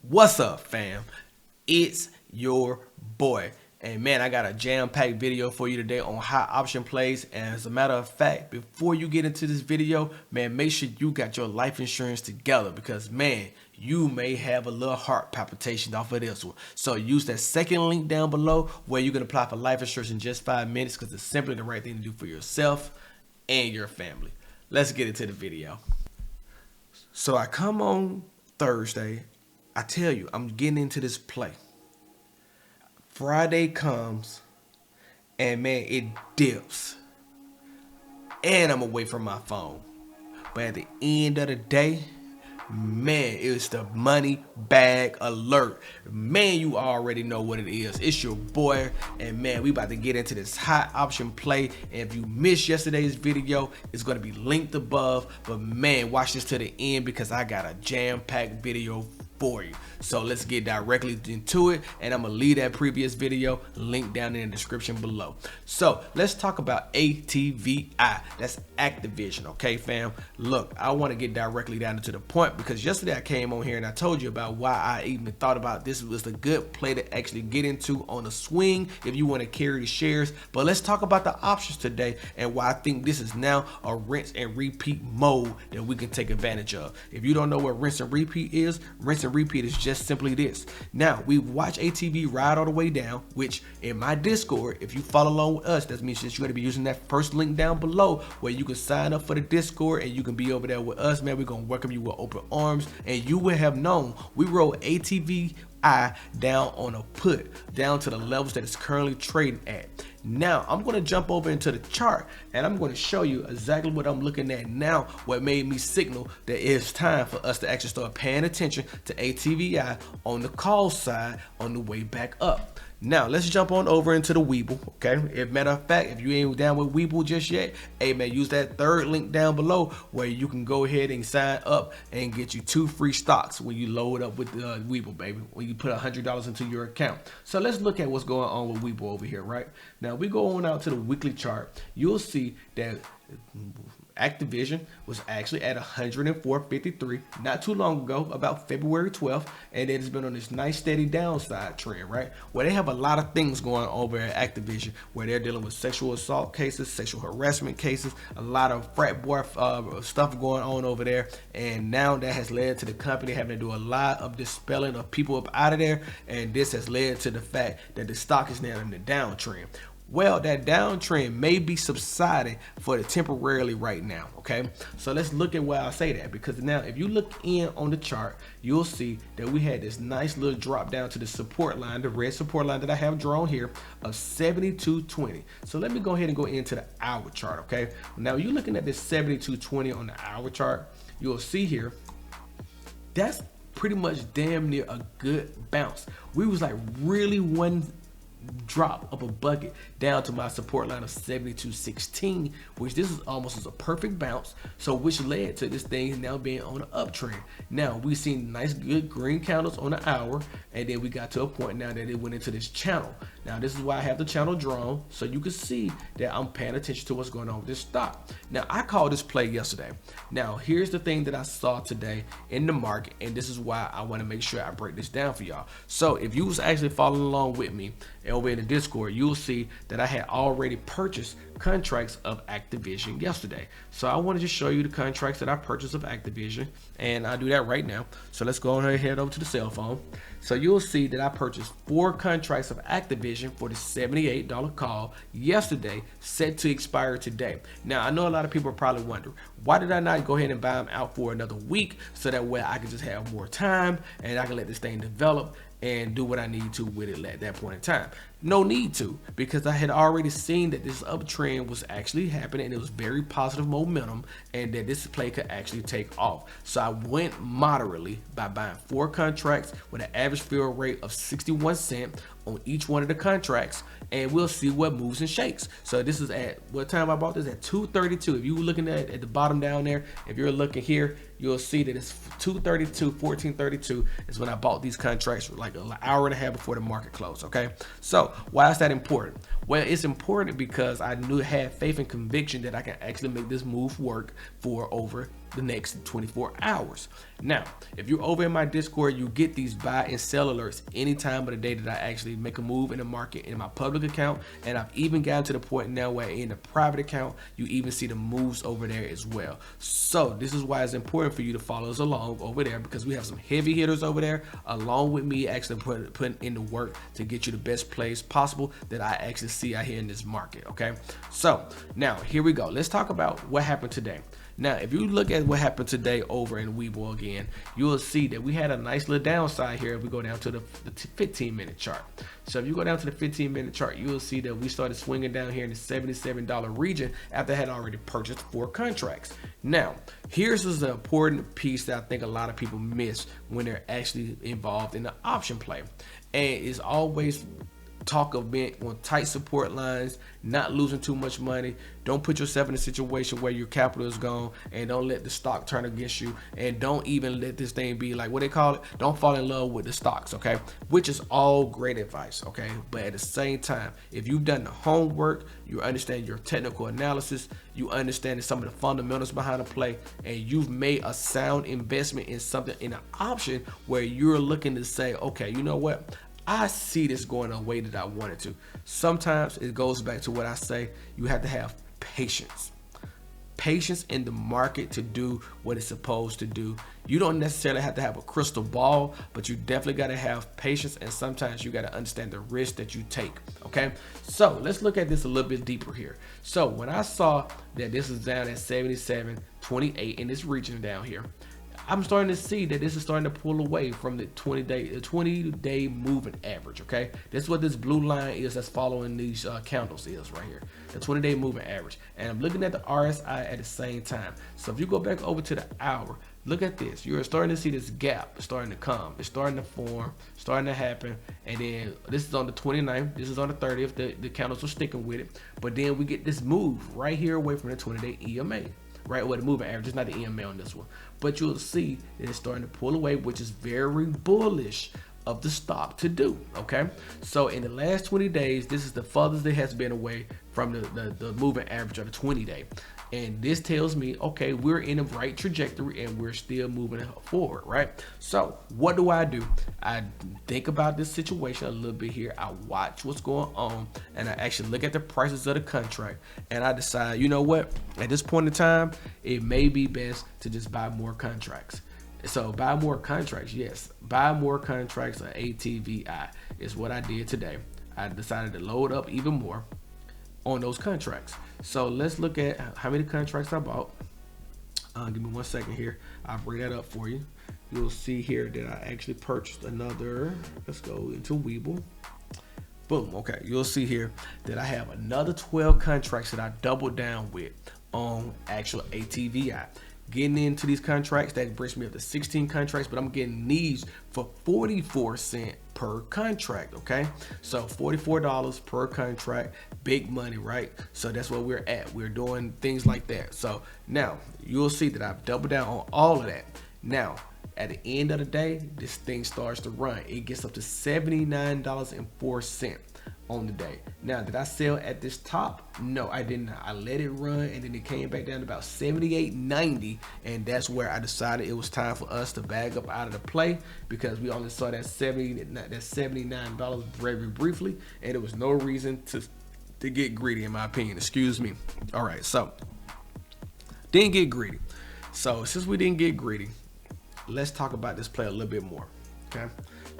What's up, fam? It's your boy. And man, I got a jam-packed video for you today on how option plays. And as a matter of fact, before you get into this video, man, make sure you got your life insurance together because, man, you may have a little heart palpitation off of this one. So use that second link down below where you can apply for life insurance in just 5 minutes because it's simply the right thing to do for yourself and your family. Let's get into the video. So I come on Thursday. I tell you, I'm getting into this play. Friday comes, and man, it dips. And I'm away from my phone. But at the end of the day, man, it's the money bag alert. Man, you already know what it is. It's your boy, and man, we about to get into this hot option play. And if you missed yesterday's video, it's going to be linked above. But man, watch this to the end because I got a jam-packed video for you. So let's get directly into it, and I'm gonna leave that previous video link down in the description below. So let's talk about ATVI. That's Activision. Okay, fam, look, I want to get directly down to the point because yesterday I came on here and I told you about why I even thought about this was a good play to actually get into on a swing if you want to carry the shares. But let's talk about the options today and why I think this is now a rinse and repeat mode that we can take advantage of. If you don't know what rinse and repeat is, rinse and repeat is just simply this. Now, we watch ATV ride all the way down, which in my Discord, if you follow along with us, that means that you're going to be using that first link down below where you can sign up for the Discord and you can be over there with us, man. We're going to welcome you with open arms, and you will have known we roll ATVI down on a put down to the levels that it's currently trading at. Now I'm going to jump over into the chart and I'm going to show you exactly what I'm looking at now, what made me signal that it's time for us to actually start paying attention to ATVI on the call side on the way back up. Now let's jump on over into the webull. Okay, if matter of fact, if you ain't down with webull just yet, hey man, use that third link down below where you can go ahead and sign up and get you 2 free stocks when you load up with webull, baby, when you put $100 into your account. So let's look at what's going on with webull over here. Right now we go on out to the weekly chart. You'll see that Activision was actually at 104.53 not too long ago, about February 12th, and it's been on this nice steady downside trend, right? Where they have a lot of things going over at Activision, where they're dealing with sexual assault cases, sexual harassment cases, a lot of frat boy stuff going on over there, and now that has led to the company having to do a lot of dispelling of people up out of there, and this has led to the fact that the stock is now in the downtrend. Well, that downtrend may be subsiding for the temporarily right now. Okay, so let's look at why I say that, because now if you look in on the chart, you'll see that we had this nice little drop down to the support line, the red support line that I have drawn here of 72.20. So let me go ahead and go into the hour chart. Okay, now you're looking at this 72.20 on the hour chart. You'll see here that's pretty much damn near a good bounce. We was like really one drop of a bucket down to my support line of 72.16, which this is almost as a perfect bounce, so which led to this thing now being on an uptrend. Now we've seen nice good green candles on the hour, and then we got to a point now that it went into this channel. Now this is why I have the channel drawn, so you can see that I'm paying attention to what's going on with this stock. Now I called this play yesterday. Now here's the thing that I saw today in the market, and this is why I want to make sure I break this down for y'all. So if you was actually following along with me over in the Discord, you'll see that I had already purchased contracts of Activision yesterday. So I wanted to show you the contracts that I purchased of Activision, and I'll do that right now. So let's go ahead and head over to the cell phone. So you'll see that I purchased 4 contracts of Activision for the $78 call yesterday, set to expire today. Now I know a lot of people are probably wondering, why did I not go ahead and buy them out for another week so that way I can just have more time and I can let this thing develop and do what I need to with it at that point in time? No need to, because I had already seen that this uptrend was actually happening and it was very positive momentum and that this play could actually take off. So I went moderately by buying 4 contracts with an average fill rate of 61 cents on each one of the contracts, and we'll see what moves and shakes. So this is at what time I bought this? At 2:32. If you were looking at the bottom down there, if you're looking here, you'll see that it's 2:32, 14:32 is when I bought these contracts, like an hour and a half before the market closed. Okay, so why is that important? Well, it's important because I had faith and conviction that I can actually make this move work for over the next 24 hours. Now, if you're over in my Discord, you get these buy and sell alerts any time of the day that I actually make a move in the market in my public account. And I've even gotten to the point now where in the private account, you even see the moves over there as well. So this is why it's important for you to follow us along over there, because we have some heavy hitters over there along with me actually putting in the work to get you the best plays possible that I actually see out here in this market. Okay, so now here we go. Let's talk about what happened today. Now, if you look at what happened today over in webull again, you will see that we had a nice little downside here if we go down to the 15-minute chart. So if you go down to the 15-minute chart, you will see that we started swinging down here in the $77 region after I had already purchased 4 contracts. Now, here's the important piece that I think a lot of people miss when they're actually involved in the option play. And it's always talk of being on tight support lines, not losing too much money. Don't put yourself in a situation where your capital is gone, and don't let the stock turn against you, and don't even let this thing be like, what they call it, don't fall in love with the stocks, okay? Which is all great advice, okay? But at the same time, if you've done the homework, you understand your technical analysis, you understand some of the fundamentals behind the play, and you've made a sound investment in something, in an option where you're looking to say, okay, you know what, I see this going a way that I want it to. Sometimes it goes back to what I say, you have to have patience. Patience in the market to do what it's supposed to do. You don't necessarily have to have a crystal ball, but you definitely got to have patience, and sometimes you got to understand the risk that you take, okay? So let's look at this a little bit deeper here. So when I saw that this is down at 77.28 in this region down here, I'm starting to see that this is starting to pull away from the 20-day moving average, okay? That's what this blue line is that's following these candles is right here, the 20-day moving average. And I'm looking at the RSI at the same time. So if you go back over to the hour, look at this. You're starting to see this gap starting to come. It's starting to form, starting to happen. And then this is on the 29th. This is on the 30th. The candles are sticking with it. But then we get this move right here away from the 20-day EMA. Right, where the moving average is not the EMA on this one, but you'll see that it's starting to pull away, which is very bullish of the stock to do. Okay, so in the last 20 days, this is the furthest it has been away from the moving average of the 20-day. And this tells me, okay, we're in the right trajectory and we're still moving forward, right? So what do? I think about this situation a little bit here. I watch what's going on, and I actually look at the prices of the contract, and I decide, you know what, at this point in time, it may be best to just buy more contracts. So buy more contracts, yes. Buy more contracts, or ATVI is what I did today. I decided to load up even more on those contracts. So let's look at how many contracts I bought. Give me 1 second here. I'll bring that up for you. You'll see here that I actually purchased another. Let's go into webull. Boom. Okay. You'll see here that I have another 12 contracts that I doubled down with on actual ATVI. Getting into these contracts, that brings me up to 16 contracts, but I'm getting these for 44 cents per contract, okay? So $44 per contract, big money, right? So that's where we're at. We're doing things like that. So now you'll see that I've doubled down on all of that. Now, at the end of the day, this thing starts to run. It gets up to $79.04 on the day. Now, did I sell at this top? No, I did not. I let it run, and then it came back down to about $78.90, and that's where I decided it was time for us to bag up out of the play, because we only saw that $79 very briefly, and there was no reason to get greedy, in my opinion. Excuse me. All right, so didn't get greedy. So since we didn't get greedy, let's talk about this play a little bit more. Okay,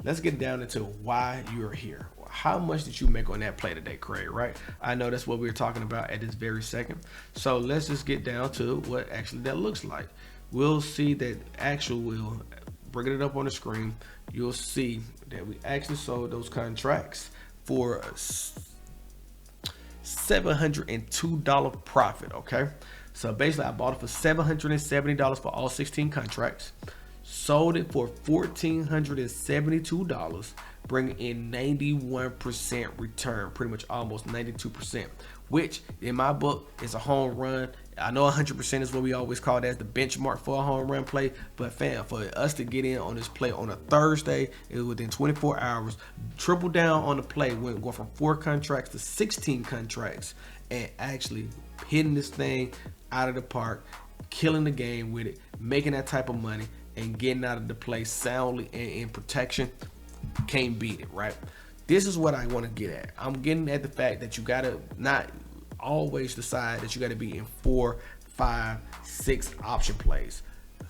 let's get down into why you're here. How much did you make on that play today, Craig, right? I know that's what we were talking about at this very second. So let's just get down to what actually that looks like. We'll see that we'll bring it up on the screen. You'll see that we actually sold those contracts for $702 profit, okay? So basically I bought it for $770 for all 16 contracts. Sold it for $1,472, bringing in 91% return, pretty much almost 92%, which in my book is a home run. I know 100% is what we always call that as the benchmark for a home run play, but fam, for us to get in on this play on a Thursday, it was within 24 hours, triple down on the play, went going from 4 contracts to 16 contracts, and actually hitting this thing out of the park, killing the game with it, making that type of money, and getting out of the play soundly and in protection. Can't beat it, right? This is what I want to get at. I'm getting at the fact that you gotta not always decide that you got to be in 4, 5, 6 option plays.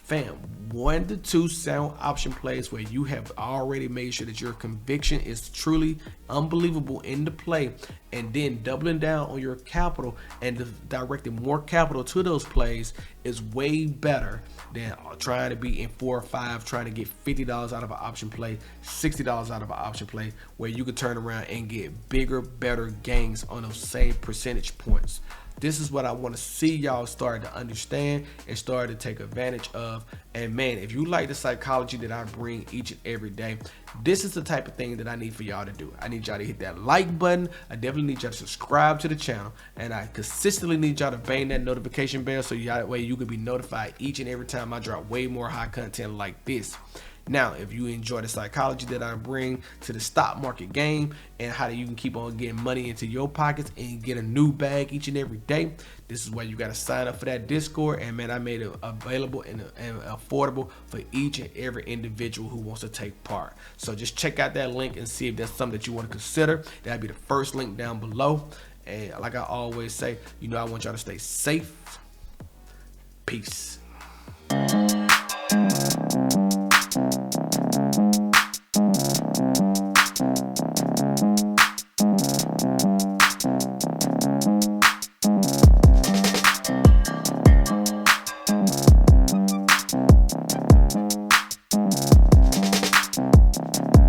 Fam, 1 to 2 sound option plays where you have already made sure that your conviction is truly unbelievable in the play, and then doubling down on your capital and directing more capital to those plays is way better than trying to be in 4 or 5, trying to get $50 out of an option play, $60 out of an option play, where you could turn around and get bigger, better gains on those same percentage points. This is what I want to see y'all start to understand and start to take advantage of. And man, if you like the psychology that I bring each and every day, this is the type of thing that I need for y'all to do. I need y'all to hit that like button. I definitely need y'all to subscribe to the channel, and I consistently need y'all to bang that notification bell so that way you can be notified each and every time I drop way more high content like this. Now, if you enjoy the psychology that I bring to the stock market game and how you can keep on getting money into your pockets and get a new bag each and every day, this is why you got to sign up for that Discord. And man, I made it available and affordable for each and every individual who wants to take part. So just check out that link and see if that's something that you want to consider. That'll be the first link down below. And like I always say, I want y'all to stay safe. Peace.